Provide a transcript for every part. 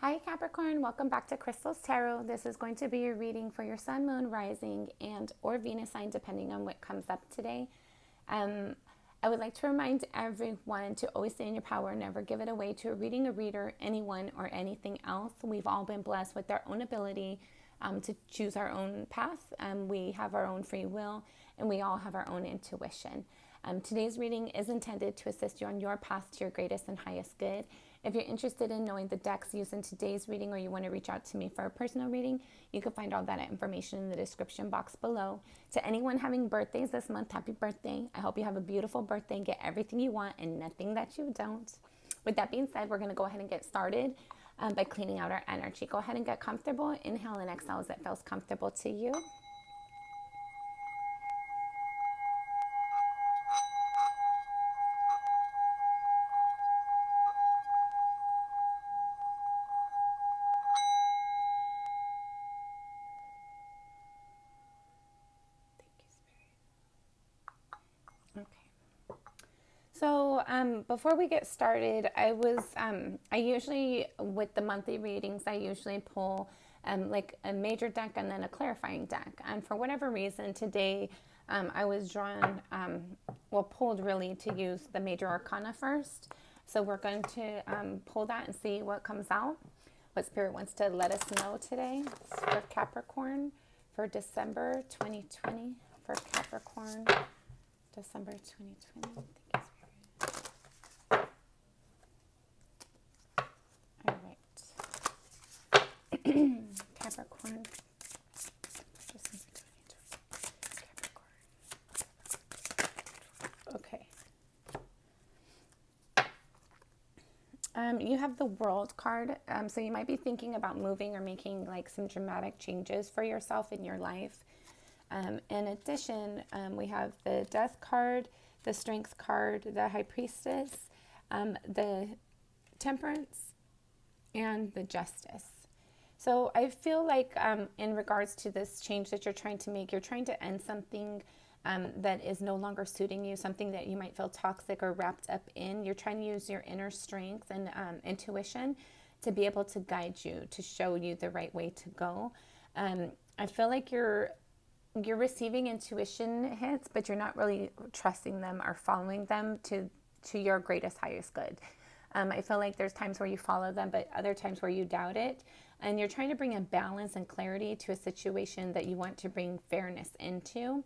Hi Capricorn, welcome back to Crystal's Tarot. This is going to be your reading for your Sun, Moon, Rising, and or Venus sign, depending on what comes up today. I would like to remind everyone to always stay in your power, never give it away to a reading, a reader, anyone, or anything else. We've all been blessed with our own ability to choose our own path. We have our own free will, and we all have our own intuition. Today's reading is intended to assist you on your path to your greatest and highest good. If you're interested in knowing the decks used in today's reading, or you want to reach out to me for a personal reading, you can find all that information in the description box below. To anyone having birthdays this month, happy birthday. I hope you have a beautiful birthday and get everything you want and nothing that you don't. With that being said, we're going to go ahead and get started by cleaning out our energy. Go ahead and get comfortable. Inhale and exhale as it feels comfortable to you. So before we get started, I usually, with the monthly readings, I usually pull like a major deck and then a clarifying deck. And for whatever reason, today I was drawn, pulled really to use the major arcana first. So we're going to pull that and see what comes out, what Spirit wants to let us know today for Capricorn for December 2020, for Capricorn, December 2020. Capricorn, December 2020. Capricorn. Okay. You have the World card, so you might be thinking about moving or making like some dramatic changes for yourself in your life. In addition, we have the Death card, the Strength card, the High Priestess, the Temperance, and the Justice. So I feel like in regards to this change that you're trying to make, you're trying to end something that is no longer suiting you, something that you might feel toxic or wrapped up in. You're trying to use your inner strength and intuition to be able to guide you, to show you the right way to go. I feel like you're receiving intuition hits, but you're not really trusting them or following them to your greatest, highest good. I feel like there's times where you follow them, but other times where you doubt it. And you're trying to bring a balance and clarity to a situation that you want to bring fairness into.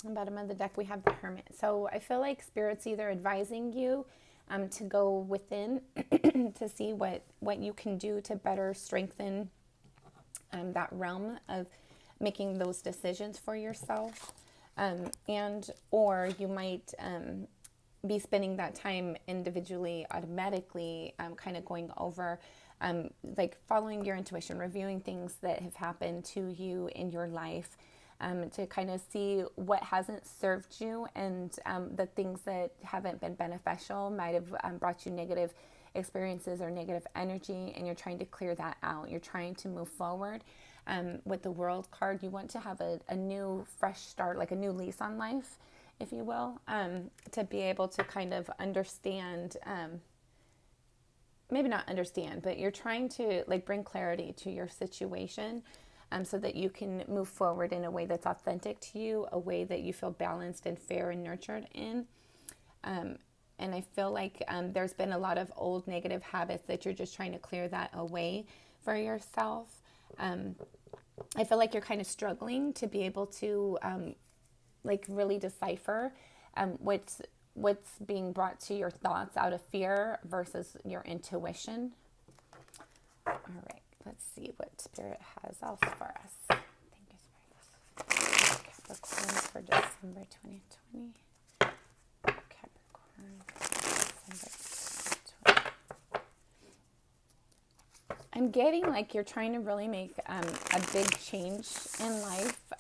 Bottom of the deck, we have the Hermit. So I feel like Spirit's either advising you to go within to see what you can do to better strengthen that realm of making those decisions for yourself. And or you might be spending that time individually, automatically, kind of going over, like following your intuition, reviewing things that have happened to you in your life, to kind of see what hasn't served you, and the things that haven't been beneficial might have brought you negative experiences or negative energy, and you're trying to clear that out. You're trying to move forward. With the World card, you want to have a new, fresh start, like a new lease on life, if you will, to be able to kind of understand, maybe not understand, but you're trying to like bring clarity to your situation, so that you can move forward in a way that's authentic to you, a way that you feel balanced and fair and nurtured in. And I feel like there's been a lot of old negative habits that you're just trying to clear that away for yourself. I feel like you're kind of struggling to be able to like really decipher what's being brought to your thoughts out of fear versus your intuition. All right, let's see what Spirit has else for us. Thank you, Spirit. Capricorn for December 2020. Capricorn for December 2020. I'm getting like you're trying to really make a big change in life.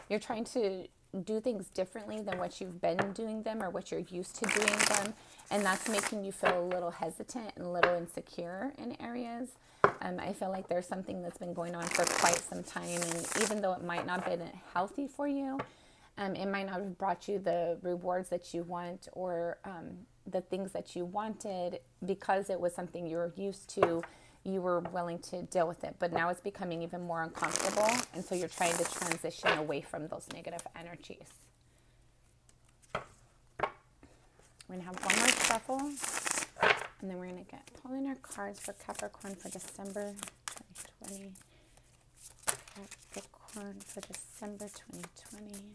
You're trying to do things differently than what you've been doing them or what you're used to doing them, and that's making you feel a little hesitant and a little insecure in areas. I feel like there's something that's been going on for quite some time, and even though it might not have been healthy for you, It might not have brought you the rewards that you want, or the things that you wanted, because it was something you were used to. You were willing to deal with it, but now it's becoming even more uncomfortable, and so you're trying to transition away from those negative energies. We're going to have one more shuffle, and then we're going to get pulling our cards for Capricorn for December 2020. Capricorn for December 2020.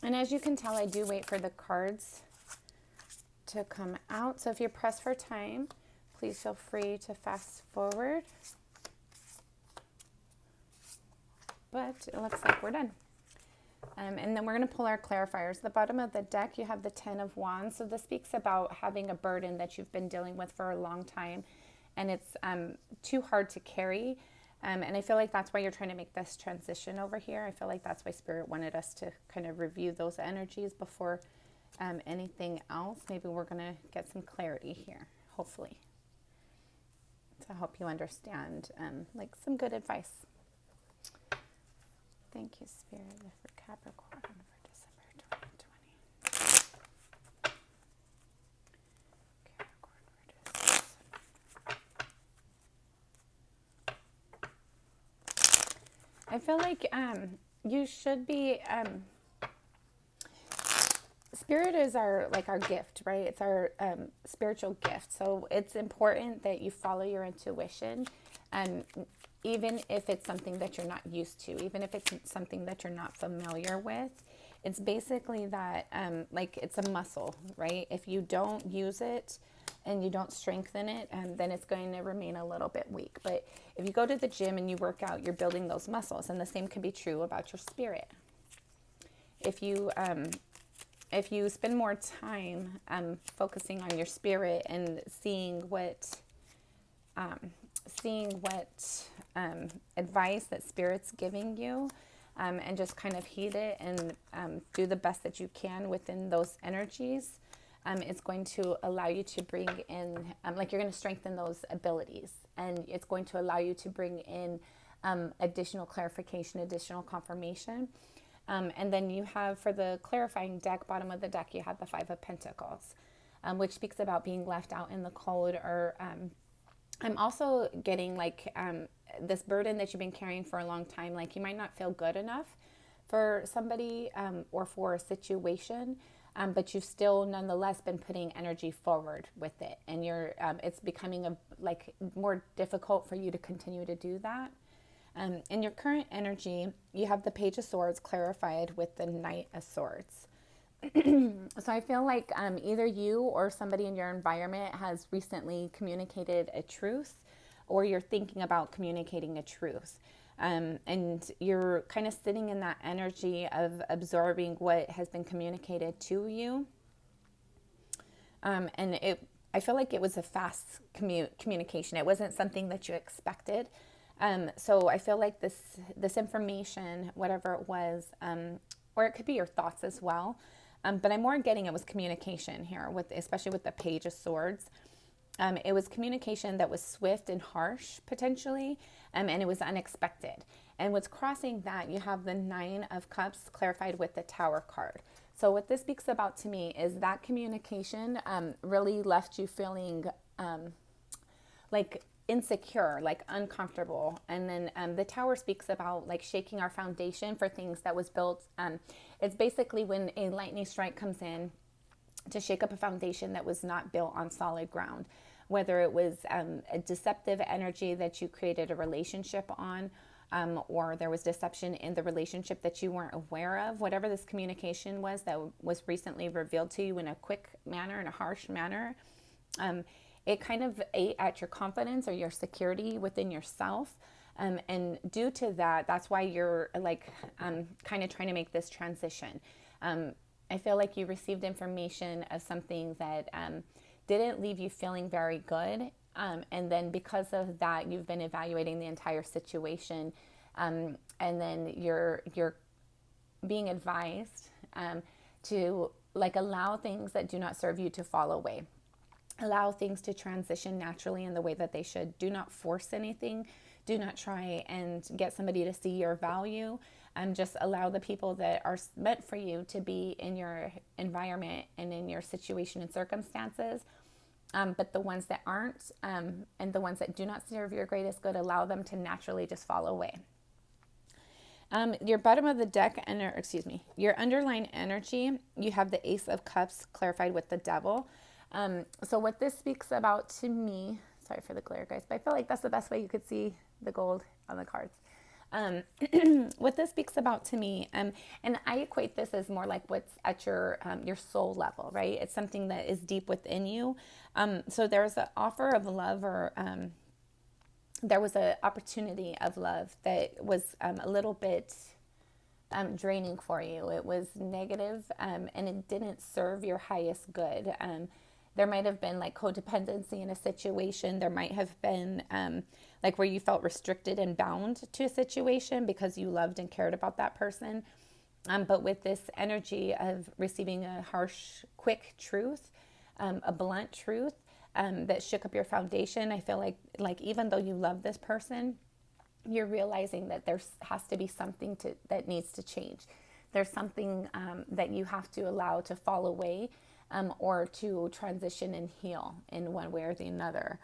And as you can tell, I do wait for the cards to come out. So if you're pressed for time, please feel free to fast forward. But it looks like we're done. And then we're going to pull our clarifiers. At the bottom of the deck, you have the 10 of Wands. So this speaks about having a burden that you've been dealing with for a long time, and it's too hard to carry. And I feel like that's why you're trying to make this transition over here. I feel like that's why Spirit wanted us to kind of review those energies before anything else. Maybe we're going to get some clarity here, hopefully, to help you understand like some good advice. Thank you, Spirit, for Capricorn for December 2020. Capricorn for December. I feel like you should be, Spirit is our gift, right? It's our spiritual gift. So it's important that you follow your intuition, even if it's something that you're not used to, even if it's something that you're not familiar with. It's basically that, it's a muscle, right? If you don't use it and you don't strengthen it, then it's going to remain a little bit weak. But if you go to the gym and you work out, you're building those muscles, and the same can be true about your spirit. If you spend more time focusing on your spirit and seeing what advice that Spirit's giving you, and just kind of heed it and do the best that you can within those energies, it's going to allow you to bring in, you're going to strengthen those abilities, and it's going to allow you to bring in additional clarification, additional confirmation. And then you have, for the clarifying deck, bottom of the deck, you have the 5 of Pentacles, which speaks about being left out in the cold, or I'm also getting this burden that you've been carrying for a long time. Like, you might not feel good enough for somebody or for a situation, but you've still nonetheless been putting energy forward with it, and it's becoming more difficult for you to continue to do that. In your current energy, you have the Page of Swords clarified with the Knight of Swords. So I feel like either you or somebody in your environment has recently communicated a truth, or you're thinking about communicating a truth. And you're kind of sitting in that energy of absorbing what has been communicated to you. I feel like it was a fast communication. It wasn't something that you expected. So I feel like this information, whatever it was, or it could be your thoughts as well. But I'm more getting it was communication here, especially with the Page of Swords. It was communication that was swift and harsh, potentially, and it was unexpected. And what's crossing that, you have the 9 of Cups clarified with the Tower card. So what this speaks about to me is that communication really left you feeling insecure, uncomfortable. And then the Tower speaks about shaking our foundation for things that was built. It's basically when a lightning strike comes in to shake up a foundation that was not built on solid ground, whether it was a deceptive energy that you created a relationship on, or there was deception in the relationship that you weren't aware of. Whatever this communication was that was recently revealed to you in a quick manner, in a harsh manner, it kind of ate at your confidence or your security within yourself. And due to that, that's why you're kind of trying to make this transition. I feel like you received information of something that didn't leave you feeling very good. And then because of that, you've been evaluating the entire situation. And then you're being advised to like allow things that do not serve you to fall away. Allow things to transition naturally in the way that they should. Do not force anything. Do not try and get somebody to see your value. Just allow the people that are meant for you to be in your environment and in your situation and circumstances. But the ones that aren't, and the ones that do not serve your greatest good, allow them to naturally just fall away. Your bottom of the deck, your underlying energy, you have the Ace of Cups clarified with the Devil. So what this speaks about to me, sorry for the glare, guys, but I feel like that's the best way you could see the gold on the cards. What this speaks about to me, and I equate this as more like what's at your soul level, right? It's something that is deep within you. So there's an offer of love, or there was an opportunity of love that was a little bit draining for you. It was negative, and it didn't serve your highest good. There might have been like codependency in a situation. There might have been like where you felt restricted and bound to a situation because you loved and cared about that person. But with this energy of receiving a harsh, quick truth, a blunt truth that shook up your foundation, I feel like even though you love this person, you're realizing that there has to be something that needs to change. There's something that you have to allow to fall away, or to transition and heal in one way or the other.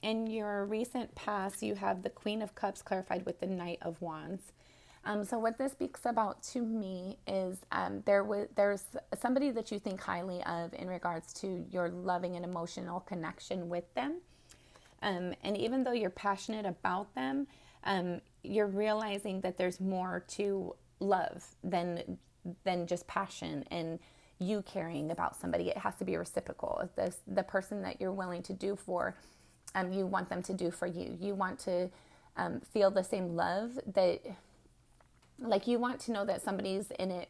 In your recent past, you have the Queen of Cups clarified with the Knight of Wands. So what this speaks about to me is there's somebody that you think highly of in regards to your loving and emotional connection with them. And even though you're passionate about them, you're realizing that there's more to love than just passion and you caring about somebody. It has to be reciprocal. The person that you're willing to do for, you want them to do for you. You want to feel the same love that, like, you want to know that somebody's in it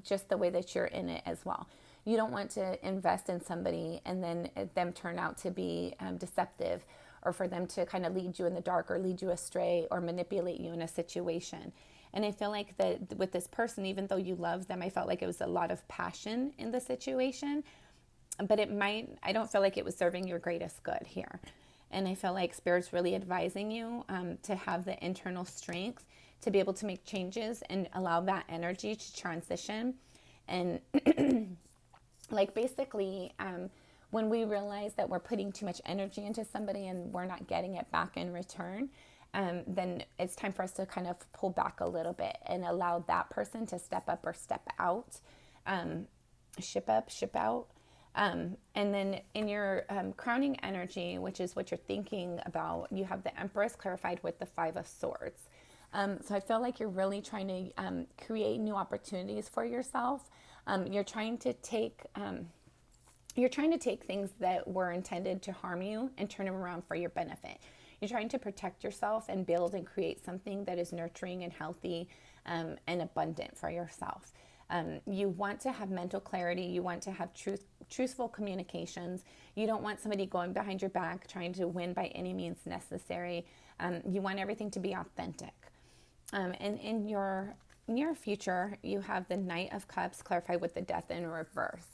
just the way that you're in it as well. You don't want to invest in somebody and then them turn out to be deceptive, or for them to kind of lead you in the dark or lead you astray or manipulate you in a situation. And I feel like that with this person, even though you love them, I felt like it was a lot of passion in the situation, but I don't feel like it was serving your greatest good here. And I feel like Spirit's really advising you to have the internal strength to be able to make changes and allow that energy to transition. And like basically, when we realize that we're putting too much energy into somebody and we're not getting it back in return, then it's time for us to kind of pull back a little bit and allow that person to step up or step out, ship up, ship out. And then in your crowning energy, which is what you're thinking about, you have the Empress clarified with the Five of Swords. So I feel like you're really trying to create new opportunities for yourself. You're trying to take things that were intended to harm you and turn them around for your benefit. You're trying to protect yourself and build and create something that is nurturing and healthy and abundant for yourself. You want to have mental clarity. You want to have truthful communications. You don't want somebody going behind your back trying to win by any means necessary. You want everything to be authentic. And in your near future, you have the Knight of Cups clarified with the Death in reverse.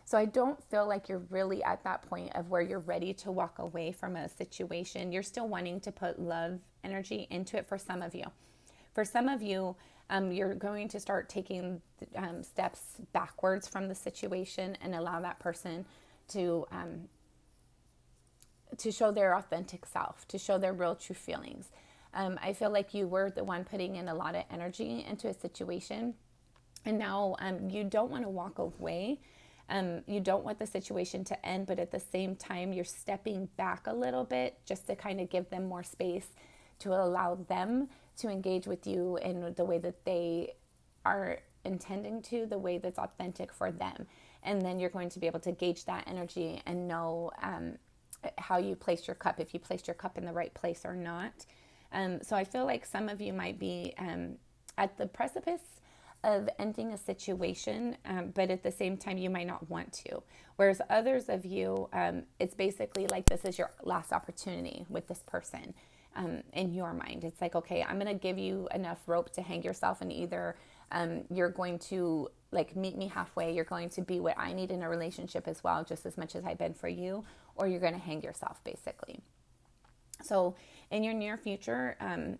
So I don't feel like you're really at that point of where you're ready to walk away from a situation. You're still wanting to put love energy into it for some of you. For some of you, you're going to start taking steps backwards from the situation and allow that person to show their authentic self, to show their real true feelings. I feel like you were the one putting in a lot of energy into a situation, and now you don't want to walk away. You don't want the situation to end, but at the same time, you're stepping back a little bit just to kind of give them more space to allow them to engage with you in the way that they are intending to, the way that's authentic for them. And then you're going to be able to gauge that energy and know how you placed your cup, if you placed your cup in the right place or not. So I feel like some of you might be at the precipice of ending a situation, but at the same time, you might not want to. Whereas others of you, it's basically like this is your last opportunity with this person. In your mind, it's like, okay, I'm going to give you enough rope to hang yourself, and either you're going to like meet me halfway, you're going to be what I need in a relationship as well, just as much as I've been for you, or you're going to hang yourself, basically. So in your near future,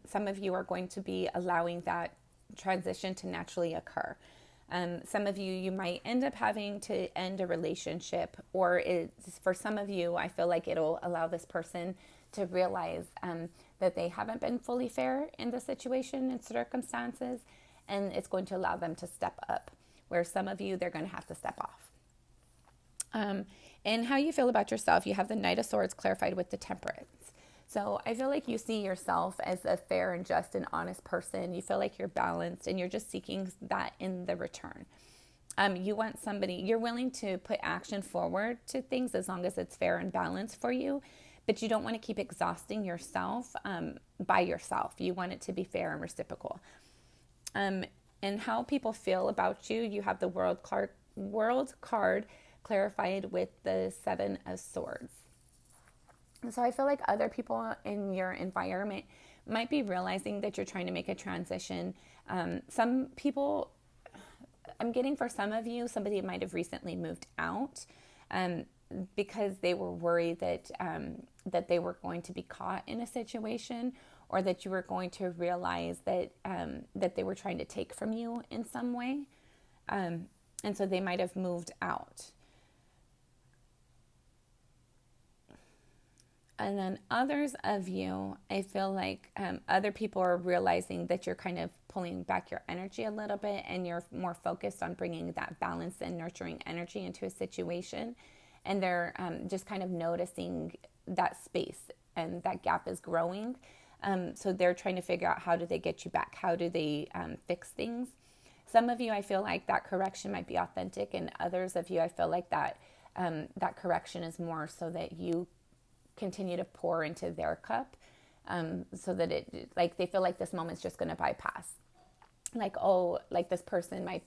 some of you are going to be allowing that transition to naturally occur. Some of you might end up having to end a relationship, or it's, for some of you, I feel like it'll allow this person to realize that they haven't been fully fair in the situation and circumstances, and it's going to allow them to step up. Where some of you, they're going to have to step off. And how you feel about yourself, you have the Knight of Swords clarified with the Temperance. So I feel like you see yourself as a fair and just and honest person. You feel like you're balanced, and you're just seeking that in the return. You want somebody, you're willing to put action forward to things as long as it's fair and balanced for you, but you don't want to keep exhausting yourself by yourself. You want it to be fair and reciprocal. And how people feel about you, you have the World card clarified with the Seven of Swords. So I feel like other people in your environment might be realizing that you're trying to make a transition. Some people, I'm getting for some of you, somebody might have recently moved out because they were worried that that they were going to be caught in a situation, or that you were going to realize that that they were trying to take from you in some way. And so they might have moved out. And then others of you, I feel like other people are realizing that you're kind of pulling back your energy a little bit, and you're more focused on bringing that balance and nurturing energy into a situation. And they're just kind of noticing that space, and that gap is growing. So they're trying to figure out, how do they get you back? How do they fix things? Some of you, I feel like that correction might be authentic, and others of you, I feel like that that correction is more so that you continue to pour into their cup, so that it, like, they feel like this moment's just going to bypass. Like, oh, like this person might,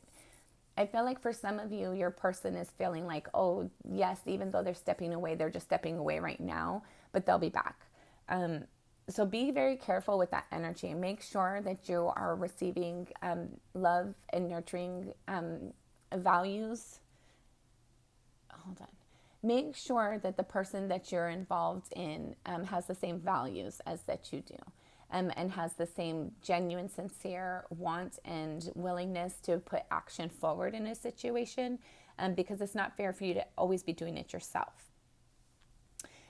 I feel like for some of you, your person is feeling like, oh, yes, even though they're stepping away, they're just stepping away right now, but they'll be back. So be very careful with that energy, and make sure that you are receiving love and nurturing values. Hold on. Make sure that the person that you're involved in has the same values as that you do, and has the same genuine, sincere want and willingness to put action forward in a situation, because it's not fair for you to always be doing it yourself.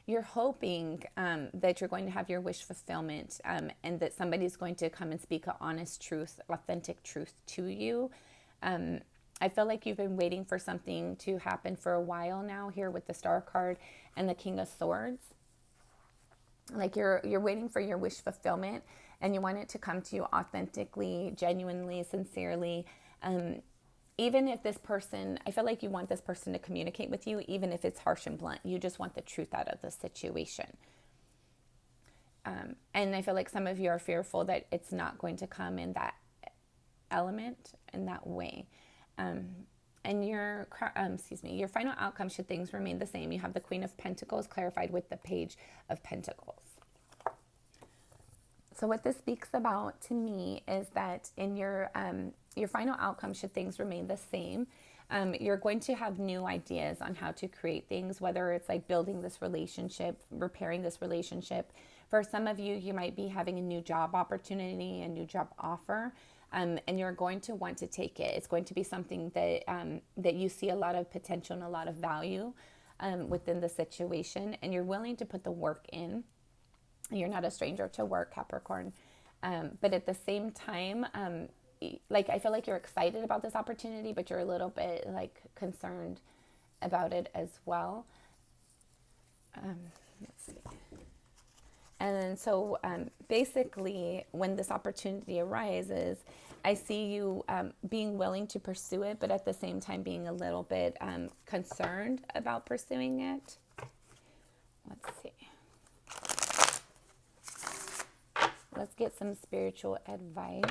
You're hoping that you're going to have your wish fulfillment, and that somebody's going to come and speak an honest truth, authentic truth to you. I feel like you've been waiting for something to happen for a while now, here with the Star card and the King of Swords. Like you're waiting for your wish fulfillment, and you want it to come to you authentically, genuinely, sincerely. Even if this person, I feel like you want this person to communicate with you, even if it's harsh and blunt. You just want the truth out of the situation. And I feel like some of you are fearful that it's not going to come in that element, in that way. And your final outcome, should things remain the same, you have the Queen of Pentacles clarified with the Page of Pentacles. So what this speaks about to me is that in your final outcome, should things remain the same, you're going to have new ideas on how to create things, whether it's like building this relationship, repairing this relationship. For some of you, you might be having a new job opportunity, a new job offer. And you're going to want to take it. It's going to be something that that you see a lot of potential and a lot of value within the situation, and you're willing to put the work in. You're not a stranger to work, Capricorn. But at the same time, like, I feel like you're excited about this opportunity, but you're a little bit like concerned about it as well. Let's see. And then so basically, when this opportunity arises, I see you being willing to pursue it, but at the same time being a little bit concerned about pursuing it. Let's see. Let's get some spiritual advice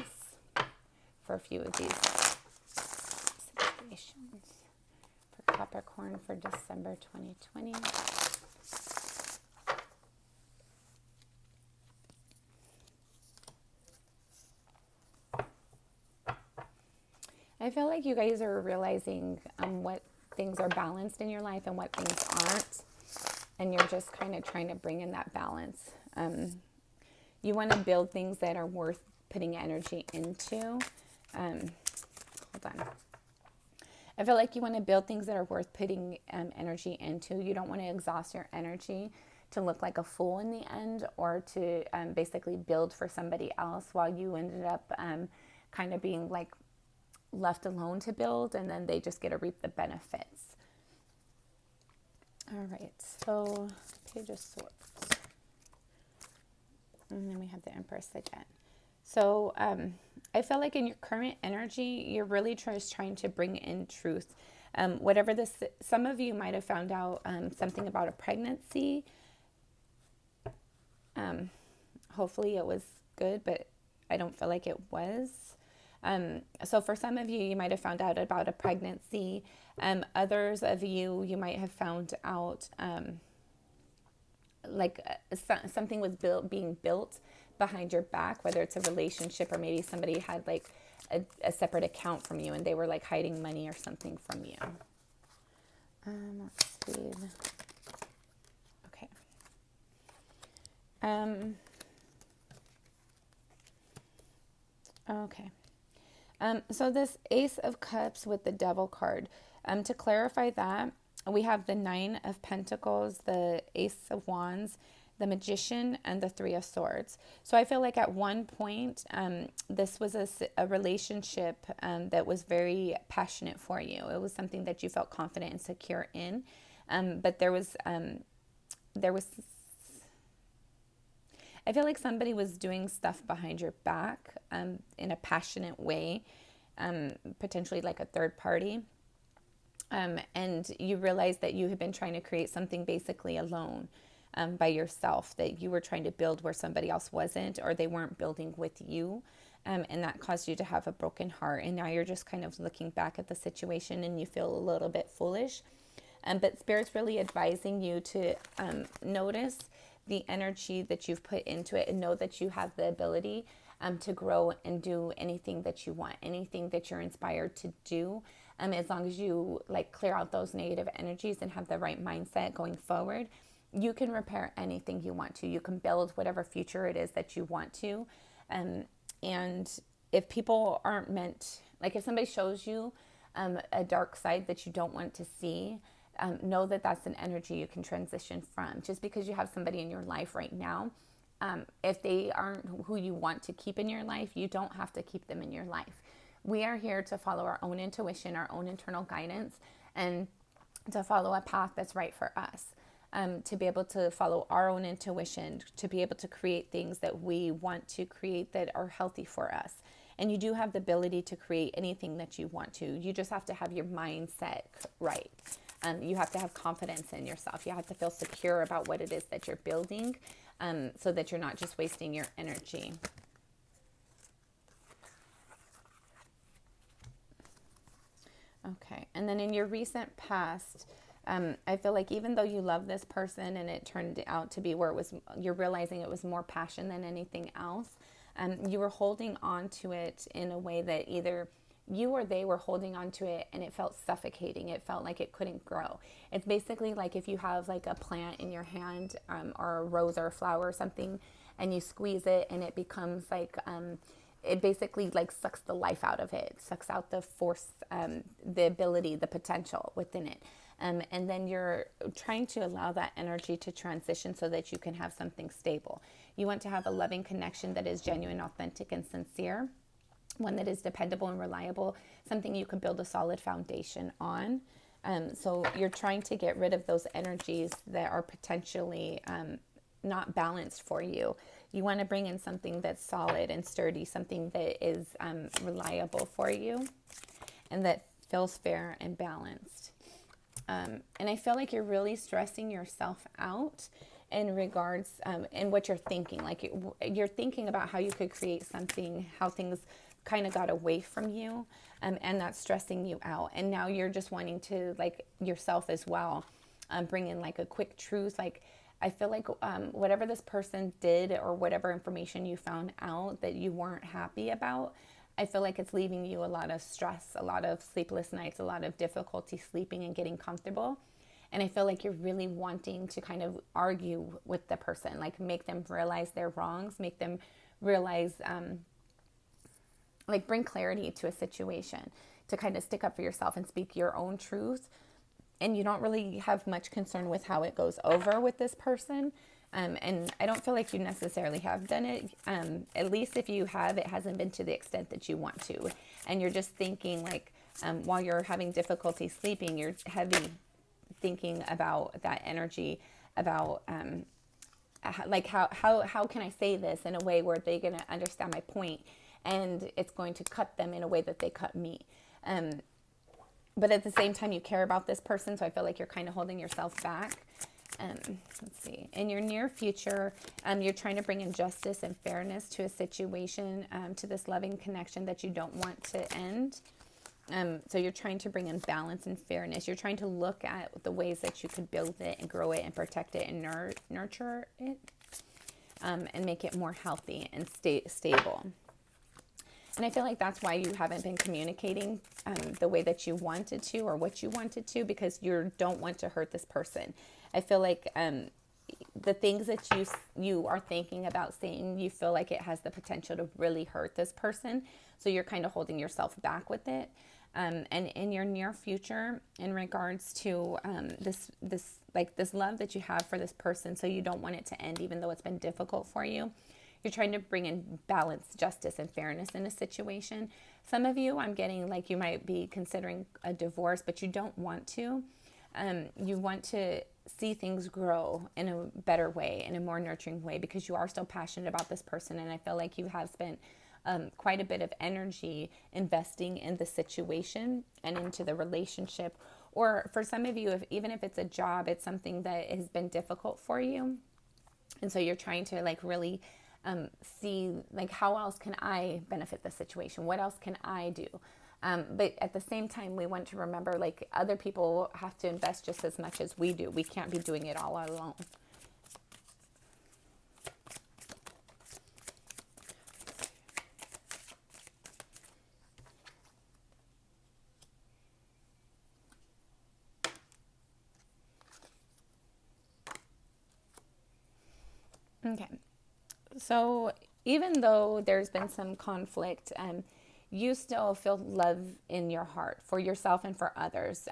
for a few of these Foundations for Capricorn for December 2020. I feel like you guys are realizing what things are balanced in your life and what things aren't. And you're just kind of trying to bring in that balance. You want to build things that are worth putting energy into. Hold on. I feel like you want to build things that are worth putting energy into. You don't want to exhaust your energy to look like a fool in the end, or to basically build for somebody else while you ended up kind of being like left alone to build, and then they just get to reap the benefits. All right, so Page of Swords. And then we have the Empress again. So I feel like in your current energy, you're really just trying to bring in truth. Whatever this, some of you might have found out something about a pregnancy. Hopefully it was good, but I don't feel like it was. So for some of you, you might have found out about a pregnancy. Others of you, you might have found out something was being built behind your back, whether it's a relationship or maybe somebody had like a separate account from you and they were like hiding money or something from you. Let's see. Okay. Okay. So this Ace of Cups with the Devil card, to clarify that, we have the Nine of Pentacles, the Ace of Wands, the Magician, and the Three of Swords. So I feel like at one point, this was a relationship that was very passionate for you. It was something that you felt confident and secure in, but there was I feel like somebody was doing stuff behind your back in a passionate way, potentially like a third party. And you realized that you had been trying to create something basically alone by yourself, that you were trying to build where somebody else wasn't, or they weren't building with you. And that caused you to have a broken heart. And now you're just kind of looking back at the situation and you feel a little bit foolish. But Spirit's really advising you to notice the energy that you've put into it and know that you have the ability to grow and do anything that you want, anything that you're inspired to do. As long as you like clear out those negative energies and have the right mindset going forward, you can repair anything you want to. You can build whatever future it is that you want to. And if people aren't meant, like if somebody shows you a dark side that you don't want to see, know that that's an energy you can transition from. Just because you have somebody in your life right now, if they aren't who you want to keep in your life, you don't have to keep them in your life. We are here to follow our own intuition, our own internal guidance, and to follow a path that's right for us. To be able to follow our own intuition, to be able to create things that we want to create that are healthy for us. And you do have the ability to create anything that you want to. You just have to have your mindset right. You have to have confidence in yourself. You have to feel secure about what it is that you're building, so that you're not just wasting your energy. Okay, and then in your recent past, I feel like even though you love this person and it turned out to be where it was, you're realizing it was more passion than anything else, you were holding on to it in a way that either you or they were holding on to it and it felt suffocating. It felt like it couldn't grow. It's basically like if you have like a plant in your hand, or a rose or a flower or something, and you squeeze it and it becomes like, it basically like sucks the life out of it, sucks out the force, the ability, the potential within it. And then you're trying to allow that energy to transition so that you can have something stable. You want to have a loving connection that is genuine, authentic, and sincere. One that is dependable and reliable, something you can build a solid foundation on. So you're trying to get rid of those energies that are potentially not balanced for you. You want to bring in something that's solid and sturdy, something that is reliable for you and that feels fair and balanced. And I feel like you're really stressing yourself out in regards in what you're thinking. Like you're thinking about how you could create something, how things kind of got away from you, and that's stressing you out. And now you're just wanting to, like, yourself as well, bring in like a quick truth. Like, I feel like whatever this person did or whatever information you found out that you weren't happy about, I feel like it's leaving you a lot of stress, a lot of sleepless nights, a lot of difficulty sleeping and getting comfortable. And I feel like you're really wanting to kind of argue with the person, like make them realize their wrongs, make them realize, like bring clarity to a situation, to kind of stick up for yourself and speak your own truth. And you don't really have much concern with how it goes over with this person. And I don't feel like you necessarily have done it. At least if you have, it hasn't been to the extent that you want to. And you're just thinking like, while you're having difficulty sleeping, you're heavy thinking about that energy, about like how can I say this in a way where they're going to understand my point, and it's going to cut them in a way that they cut me. But at the same time, you care about this person, so I feel like you're kind of holding yourself back. Let's see. In your near future, you're trying to bring in justice and fairness to a situation, to this loving connection that you don't want to end. So you're trying to bring in balance and fairness. You're trying to look at the ways that you could build it and grow it and protect it and nurture it, and make it more healthy and stable. And I feel like that's why you haven't been communicating the way that you wanted to or what you wanted to, because you don't want to hurt this person. I feel like the things that you are thinking about saying, you feel like it has the potential to really hurt this person. So you're kind of holding yourself back with it. And in your near future, in regards to this love that you have for this person, so you don't want it to end, even though it's been difficult for you. You're trying to bring in balance, justice, and fairness in a situation. Some of you, I'm getting like you might be considering a divorce, but you don't want to. You want to see things grow in a better way, in a more nurturing way, because you are still passionate about this person. And I feel like you have spent quite a bit of energy investing in the situation and into the relationship. Or for some of you, even if it's a job, it's something that has been difficult for you. And so you're trying to like really see like, how else can I benefit the situation? What else can I do? But at the same time, we want to remember like other people have to invest just as much as we do. We can't be doing it all alone. Okay. So even though there's been some conflict, you still feel love in your heart for yourself and for others.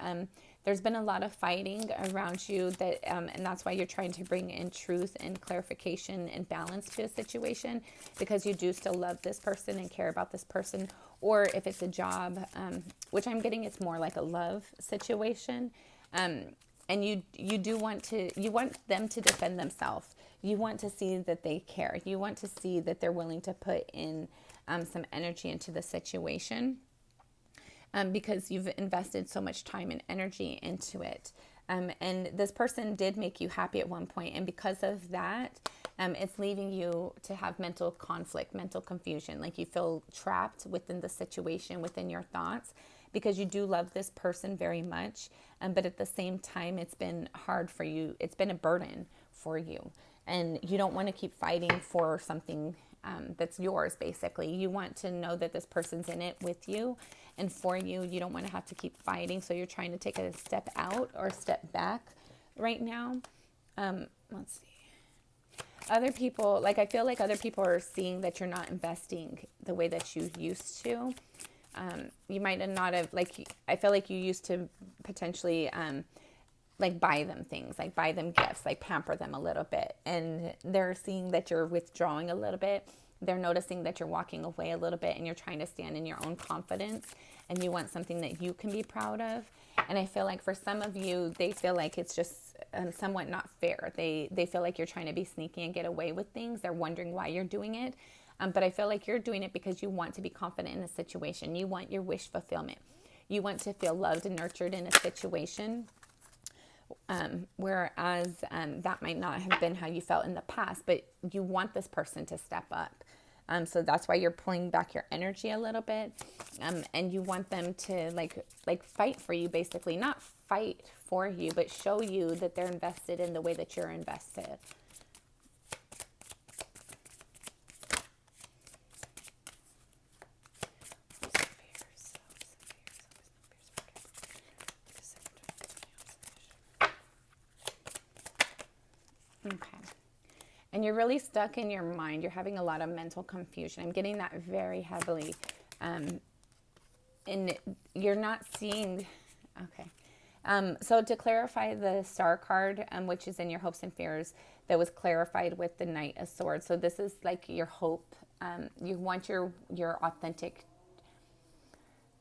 There's been a lot of fighting around you, that, and that's why you're trying to bring in truth and clarification and balance to a situation, because you do still love this person and care about this person. Or if it's a job, which I'm getting, it's more like a love situation. And you want them to defend themselves. You want to see that they care. You want to see that they're willing to put in some energy into the situation, because you've invested so much time and energy into it. And this person did make you happy at one point, and because of that, it's leaving you to have mental conflict, mental confusion. Like you feel trapped within the situation, within your thoughts, because you do love this person very much. But at the same time, it's been hard for you. It's been a burden for you. And you don't want to keep fighting for something that's yours, basically. You want to know that this person's in it with you and for you. You don't want to have to keep fighting. So you're trying to take a step out or a step back right now. Let's see. Other people, like I feel like other people are seeing that you're not investing the way that you used to. You might not have, like, I feel like you used to potentially like buy them things, like buy them gifts, like pamper them a little bit. And they're seeing that you're withdrawing a little bit. They're noticing that you're walking away a little bit, and you're trying to stand in your own confidence, and you want something that you can be proud of. And I feel like for some of you, they feel like it's just somewhat not fair. They feel like you're trying to be sneaky and get away with things. They're wondering why you're doing it. But I feel like you're doing it because you want to be confident in a situation. You want your wish fulfillment. You want to feel loved and nurtured in a situation. Whereas that might not have been how you felt in the past, but you want this person to step up. So that's why you're pulling back your energy a little bit. And you want them to like fight for you, basically. Not fight for you, but show you that they're invested in the way that you're invested. Okay. And you're really stuck in your mind. You're having a lot of mental confusion. I'm getting that very heavily. And you're not seeing, okay. So to clarify the Star card, which is in your hopes and fears, that was clarified with the Knight of Swords. So this is like your hope. You want your authentic,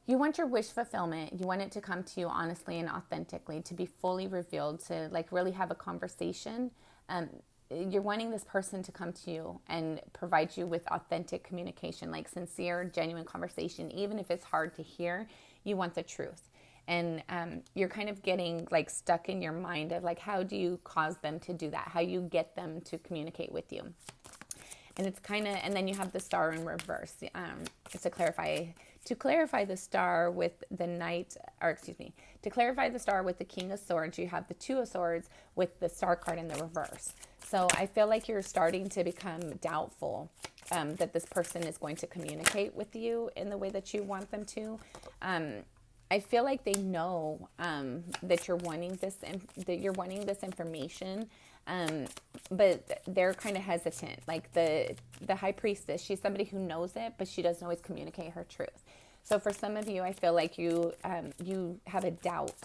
you want your wish fulfillment. You want it to come to you honestly and authentically, to be fully revealed, to like really have a conversation. You're wanting this person to come to you and provide you with authentic communication, like sincere, genuine conversation. Even if it's hard to hear, you want the truth. And you're kind of getting like stuck in your mind of like, how do you cause them to do that? How you get them to communicate with you? And it's kind of, and then you have the Star in reverse. To clarify the Star with the Knight, or excuse me, to clarify the Star with the King of Swords, you have the Two of Swords with the Star card in the reverse. So I feel like you're starting to become doubtful that this person is going to communicate with you in the way that you want them to. I feel like they know that you're wanting this information, but they're kind of hesitant. Like the High Priestess, she's somebody who knows it, but she doesn't always communicate her truth. So for some of you, I feel like you have a doubt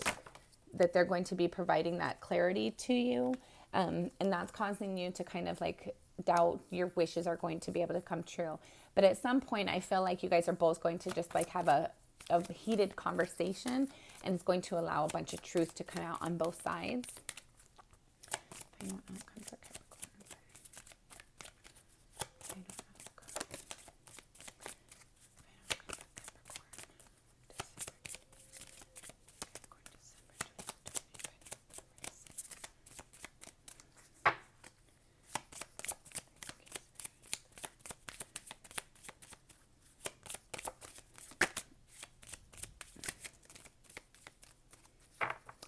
that they're going to be providing that clarity to you, and that's causing you to kind of like doubt your wishes are going to be able to come true. But at some point, I feel like you guys are both going to just like have a heated conversation, and it's going to allow a bunch of truth to come out on both sides. Final outcome for Capricorn.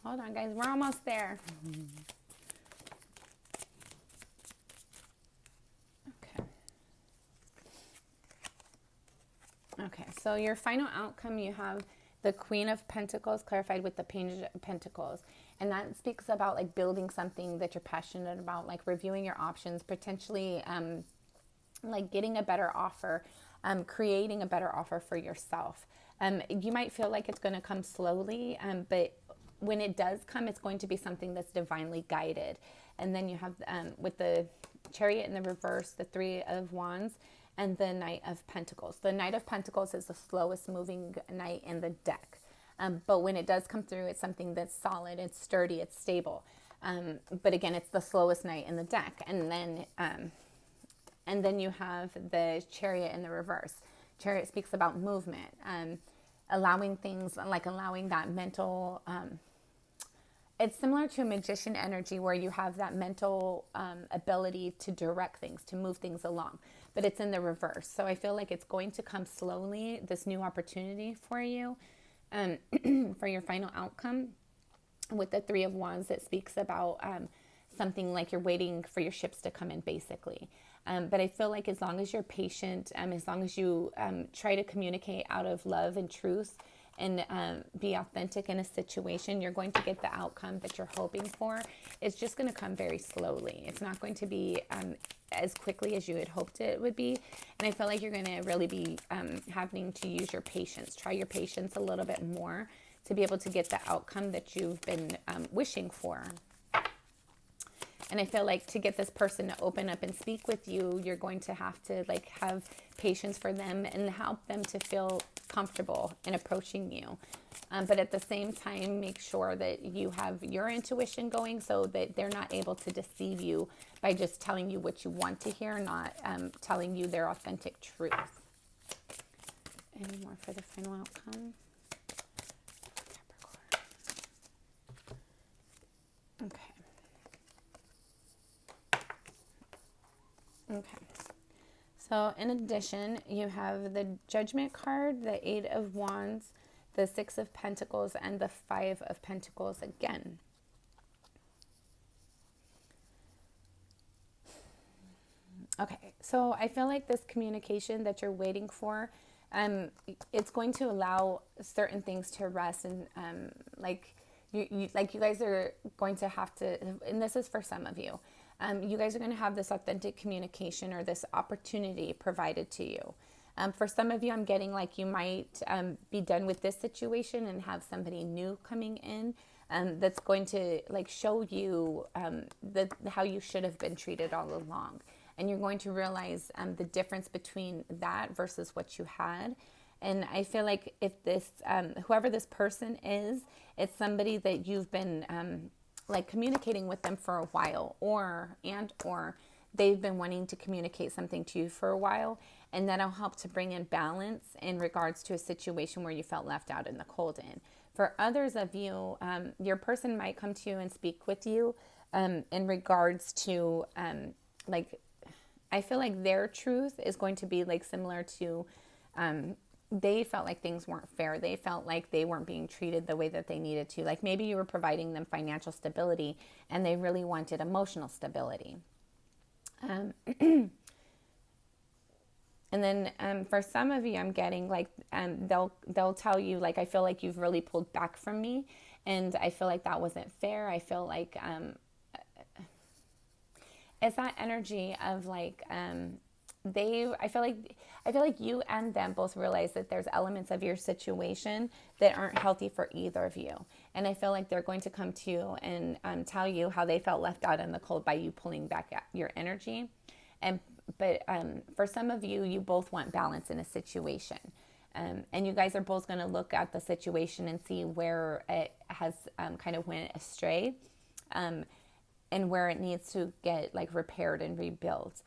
Hold on, guys. We're almost there. Okay, so your final outcome, you have the Queen of Pentacles clarified with the Page of Pentacles. And that speaks about like building something that you're passionate about, like reviewing your options, potentially like getting a better offer, creating a better offer for yourself. You might feel like it's going to come slowly, but when it does come, it's going to be something that's divinely guided. And then you have with the Chariot in the reverse, the Three of Wands, and the Knight of Pentacles. The Knight of Pentacles is the slowest moving knight in the deck. But when it does come through, it's something that's solid, it's sturdy, it's stable. But again, it's the slowest knight in the deck. And then you have the Chariot in the reverse. Chariot speaks about movement, allowing things, like allowing that mental, it's similar to a magician energy where you have that mental ability to direct things, to move things along, but it's in the reverse. So I feel like it's going to come slowly, this new opportunity for you, for your final outcome. With the Three of Wands, it speaks about something like you're waiting for your ships to come in, basically. But I feel like as long as you're patient, as long as you try to communicate out of love and truth, and be authentic in a situation, you're going to get the outcome that you're hoping for. It's just going to come very slowly. It's not going to be as quickly as you had hoped it would be. And I feel like you're going to really be having to use your patience. Try your patience a little bit more to be able to get the outcome that you've been wishing for. And I feel like to get this person to open up and speak with you, you're going to have to like have patience for them and help them to feel comfortable in approaching you. But at the same time, make sure that you have your intuition going so that they're not able to deceive you by just telling you what you want to hear, not telling you their authentic truth. Any more for the final outcome? Okay. Okay. So in addition, you have the Judgment card, the Eight of Wands, the Six of Pentacles, and the Five of Pentacles again. Okay, so I feel like this communication that you're waiting for, it's going to allow certain things to rest, and like you guys are going to have to, and this is for some of you, you guys are going to have this authentic communication or this opportunity provided to you. For some of you, I'm getting like you might be done with this situation and have somebody new coming in that's going to like show you how you should have been treated all along. And you're going to realize the difference between that versus what you had. And I feel like if this, whoever this person is, it's somebody that you've been like communicating with them for a while, or they've been wanting to communicate something to you for a while. And that'll help to bring in balance in regards to a situation where you felt left out in the cold in. For others of you, your person might come to you and speak with you in regards to like, I feel like their truth is going to be like similar to, they felt like things weren't fair. They felt like they weren't being treated the way that they needed to. Like maybe you were providing them financial stability and they really wanted emotional stability. And then for some of you, I'm getting like, they'll tell you like, I feel like you've really pulled back from me and I feel like that wasn't fair. I feel like, it's that energy of like, I feel like you and them both realize that there's elements of your situation that aren't healthy for either of you. And I feel like they're going to come to you and tell you how they felt left out in the cold by you pulling back your energy. But for some of you, you both want balance in a situation. And you guys are both going to look at the situation and see where it has kind of went astray. And where it needs to get like repaired and rebuilt.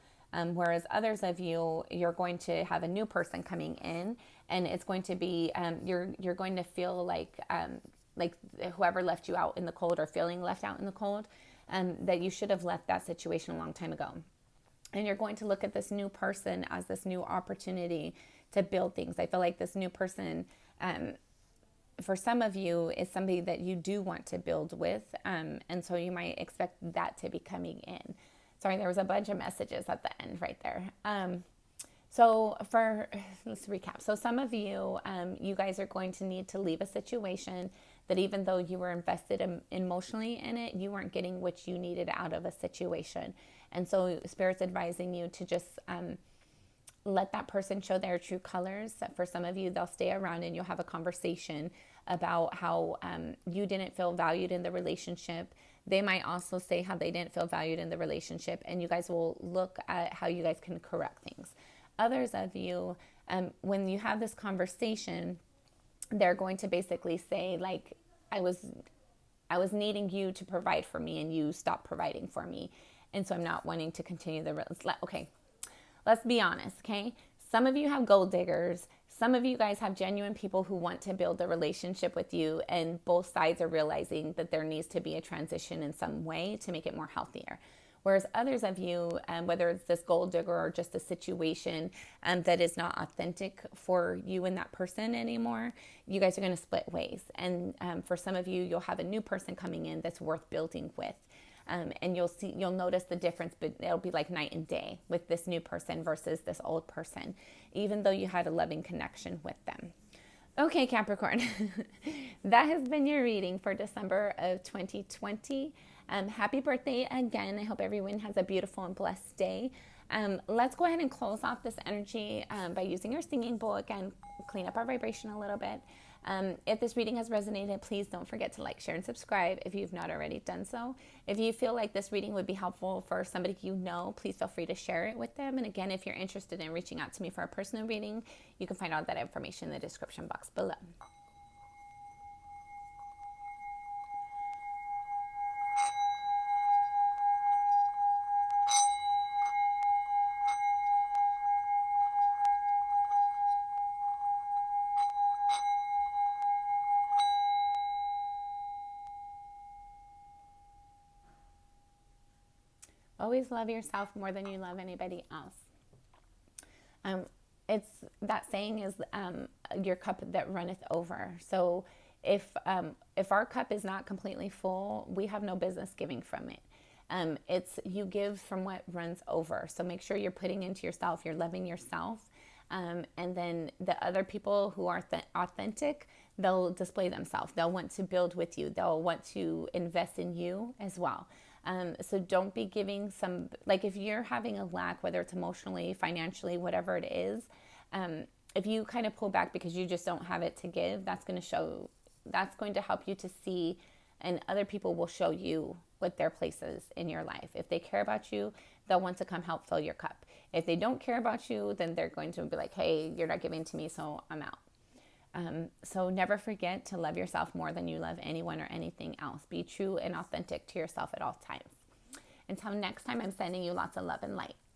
Whereas others of you, you're going to have a new person coming in, and it's going to be you're going to feel like whoever left you out in the cold or feeling left out in the cold, that you should have left that situation a long time ago. And you're going to look at this new person as this new opportunity to build things. I feel like this new person, for some of you, is somebody that you do want to build with. And so you might expect that to be coming in. Sorry, there was a bunch of messages at the end right there. So let's recap. So some of you, you guys are going to need to leave a situation that even though you were invested emotionally in it, you weren't getting what you needed out of a situation. And so Spirit's advising you to just let that person show their true colors. For some of you, they'll stay around and you'll have a conversation about how you didn't feel valued in the relationship. They might also say how they didn't feel valued in the relationship, and you guys will look at how you guys can correct things. Others of you, when you have this conversation, they're going to basically say like, I was needing you to provide for me and you stopped providing for me. And so I'm not wanting to continue okay. Let's be honest, okay? Some of you have gold diggers. Some of you guys have genuine people who want to build a relationship with you, and both sides are realizing that there needs to be a transition in some way to make it more healthier. Whereas others of you, whether it's this gold digger or just a situation that is not authentic for you and that person anymore, you guys are going to split ways. And for some of you, you'll have a new person coming in that's worth building with. And you'll notice the difference, but it'll be like night and day with this new person versus this old person, even though you had a loving connection with them. Okay, Capricorn, that has been your reading for December of 2020. Happy birthday again. I hope everyone has a beautiful and blessed day. Let's go ahead and close off this energy by using your singing bowl again, clean up our vibration a little bit. If this reading has resonated, please don't forget to like, share, and subscribe if you've not already done so. If you feel like this reading would be helpful for somebody you know, please feel free to share it with them. And again, if you're interested in reaching out to me for a personal reading, you can find all that information in the description box below. Always love yourself more than you love anybody else. Um, it's that saying is your cup that runneth over. So if our cup is not completely full, we have no business giving from it. It's you give from what runs over. So make sure you're putting into yourself, you're loving yourself. And then the other people who are authentic, they'll display themselves. They'll want to build with you. They'll want to invest in you as well. So don't be giving some, like if you're having a lack, whether it's emotionally, financially, whatever it is, if you kind of pull back because you just don't have it to give, that's going to help you to see, and other people will show you what their place is in your life. If they care about you, they'll want to come help fill your cup. If they don't care about you, then they're going to be like, hey, you're not giving to me, so I'm out. So never forget to love yourself more than you love anyone or anything else. Be true and authentic to yourself at all times. Until next time, I'm sending you lots of love and light.